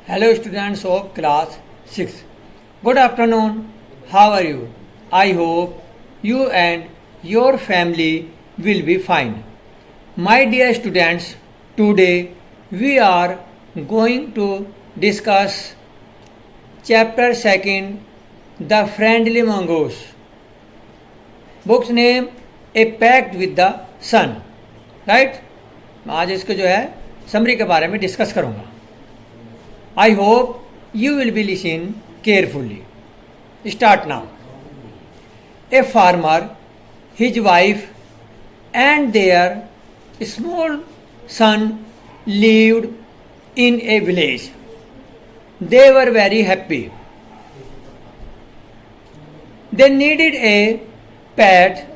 Hello students of class 6. Good afternoon. How are you? I hope you and your family will be fine. My dear students, today we are going to discuss chapter 2, The Friendly Mongoose. Book's name A Pact with the Sun. Right? मैं आज इसको जो है summary के बारे में discuss करूँगा. I hope you will be listening carefully. Start now. A farmer, his wife, and their small son lived in a village. They were very happy. They needed a pet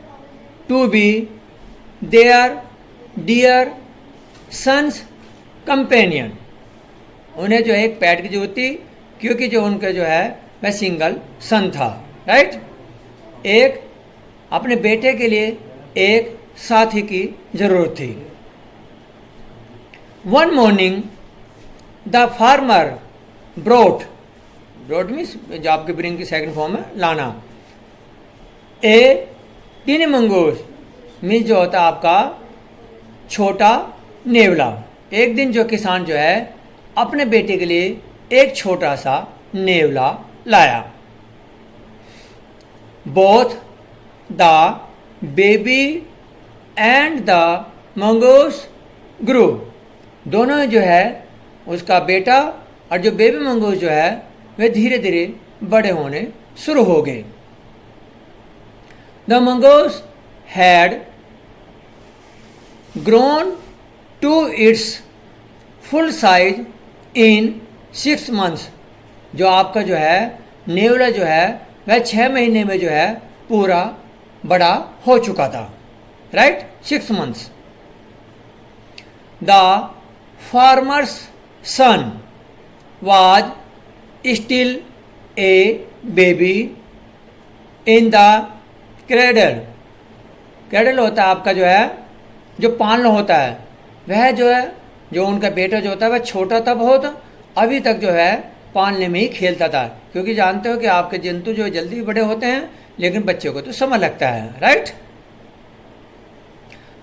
to be their dear son's companion. उन्हें जो है एक PAT की जरूरत थी क्योंकि जो उनका जो है वह सिंगल सन था. राइट. एक अपने बेटे के लिए एक साथी की जरूरत थी. One morning the farmer brought means जो आपके ब्रिंग की सेकंड फॉर्म है लाना. ए टिनी मंगूस मीन्स जो होता है आपका छोटा नेवला. एक दिन जो किसान जो है अपने बेटे के लिए एक छोटा सा नेवला लाया. Both the baby and the mongoose grew. दोनों जो है उसका बेटा और जो बेबी मंगूस जो है वे धीरे धीरे बड़े होने शुरू हो गए. The mongoose had grown to its full size in 6 months. जो आपका जो है नेवला जो है वह 6 महीने में जो है पूरा बड़ा हो चुका था. Right. 6 months. The farmer's son was still a baby in the cradle. Cradle होता है आपका जो है जो पालना होता है. वह जो है जो उनका बेटा जो होता है वह छोटा था बहुत, अभी तक जो है पालने में ही खेलता था. क्योंकि जानते हो कि आपके जंतु जो जल्दी बड़े होते हैं लेकिन बच्चों को तो समय लगता है. Right.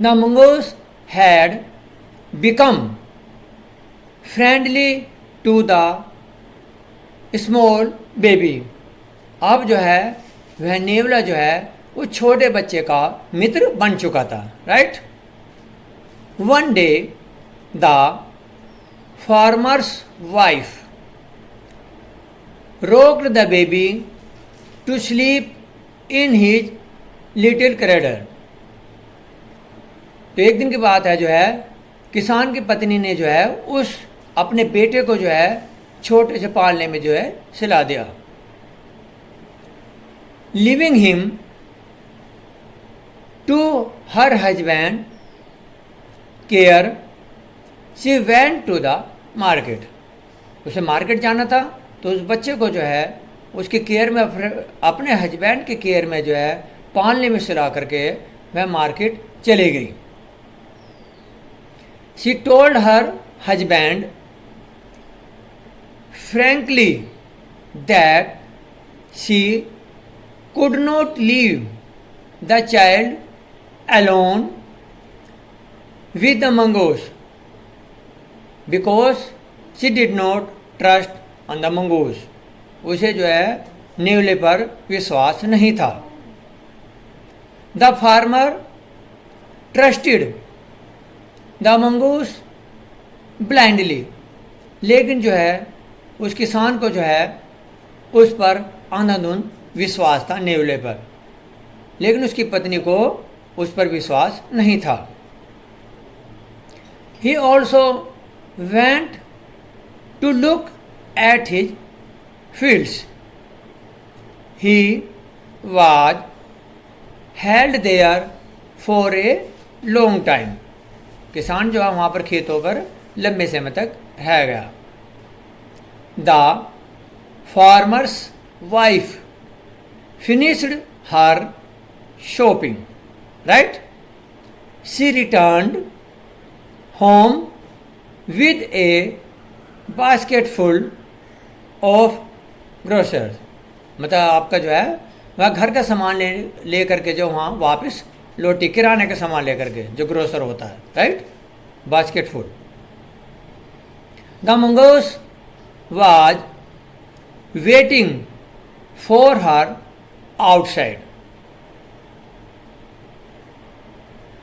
The mongoose had become friendly to the small baby. अब जो है वह नेवला जो है वो छोटे बच्चे का मित्र बन चुका था. Right. One day the farmer's wife rocked the baby to sleep in his little cradle. तो एक दिन की बात है जो है किसान की पत्नी ने जो है उस अपने बेटे को जो है छोटे से पालने में जो है सिला दिया. Leaving him to her husband care she went to the market. उसे मार्केट जाना था तो उस बच्चे को जो है उसके केयर में अपने हस्बैंड के केयर में जो है पालने में सिला करके वह मार्केट चली गई. She told her husband frankly that she could not leave the child alone with the mongoose because she did not trust on the mongoose. उसे जो है नेवले पर विश्वास नहीं था. The farmer trusted the mongoose blindly. लेकिन जो है उस किसान को जो है उस पर अंधाधुंध विश्वास था नेवले पर, लेकिन उसकी पत्नी को उस पर विश्वास नहीं था. He also went to look at his fields. He was held there for a long time. किसान जो है वहाँ पर खेतों पर लंबे समय तक रह गया. The farmer's wife finished her shopping. Right? She returned home with a basket full of grocers, मतलब आपका जो है वह घर का सामान ले करके जो वहाँ वापस लौटी, किराने का सामान लेकर के, जो ग्रोसर होता है, right, basket full. The mongoose was waiting for her outside.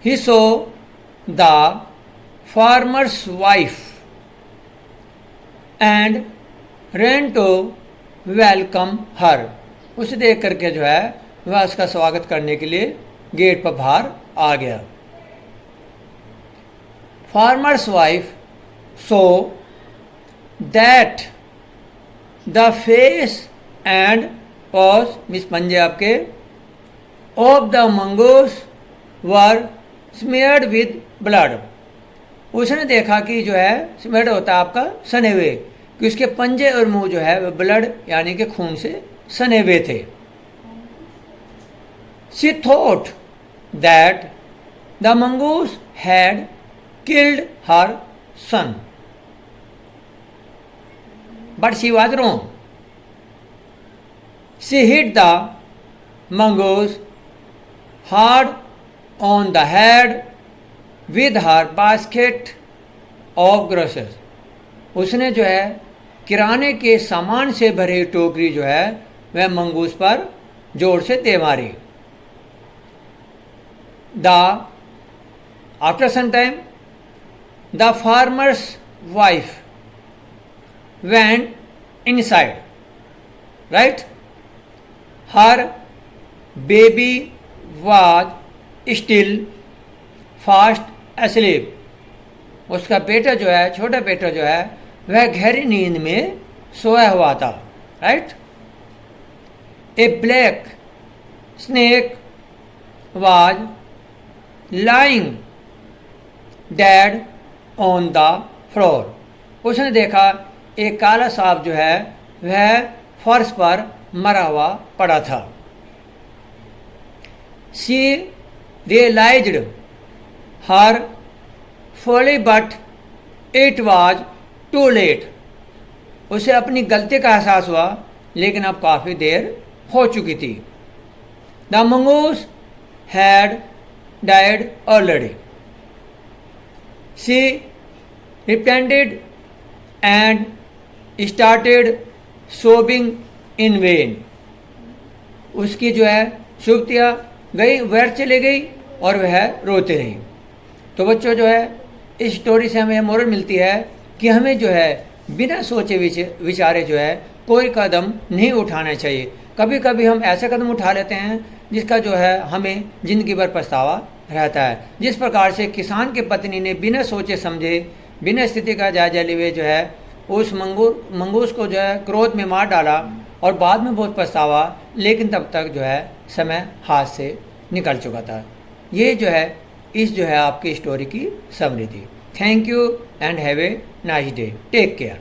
He saw the farmer's wife and ran to welcome her। उसे देख करके जो है वह उसका स्वागत करने के लिए गेट पर बाहर आ गया। Farmer's wife saw that the face and paws, मिस पंजे आपके, of the mongoose were smeared with blood. उसने देखा कि जो है स्मेयर्ड होता है आपका सने हुए, कि उसके पंजे और मुंह जो है वह ब्लड यानी कि खून से सने हुए थे। She thought that the mongoose had killed her son, but she was wrong. She hit the mongoose hard on the head with her basket of groceries। उसने जो है किराने के सामान से भरी टोकरी जो है वह मंगूस पर जोर से दे मारी। After some time the farmer's wife went inside, right? Her baby was still fast asleep। उसका बेटा जो है, छोटा बेटा जो है वह गहरी नींद में सोया हुआ था, right. A black snake was lying dead on the floor. उसने देखा एक काला सांप जो है वह फर्श पर मरा हुआ पड़ा था। She realized her folly but it was too late। उसे अपनी गलती का एहसास हुआ लेकिन अब काफ़ी देर हो चुकी थी। The mongoose had died already। She repented and started sobbing in vain। उसकी जो है शुभतिया गई, व्यर्थ चली गई और वह रोते रही। तो बच्चों जो है इस स्टोरी से हमें मोरल मिलती है कि हमें जो है बिना सोचे विचारे जो है कोई कदम नहीं उठाना चाहिए। कभी कभी हम ऐसे कदम उठा लेते हैं जिसका जो है हमें ज़िंदगी भर पछतावा रहता है। जिस प्रकार से किसान के पत्नी ने बिना सोचे समझे, बिना स्थिति का जायजा लिए जो है उस मंगूस को जो है क्रोध में मार डाला और बाद में बहुत पछतावा, लेकिन तब तक जो है समय हाथ से निकल चुका था। ये जो है इस जो है आपकी स्टोरी की समरी थी। Thank you and have a nice day. Take care.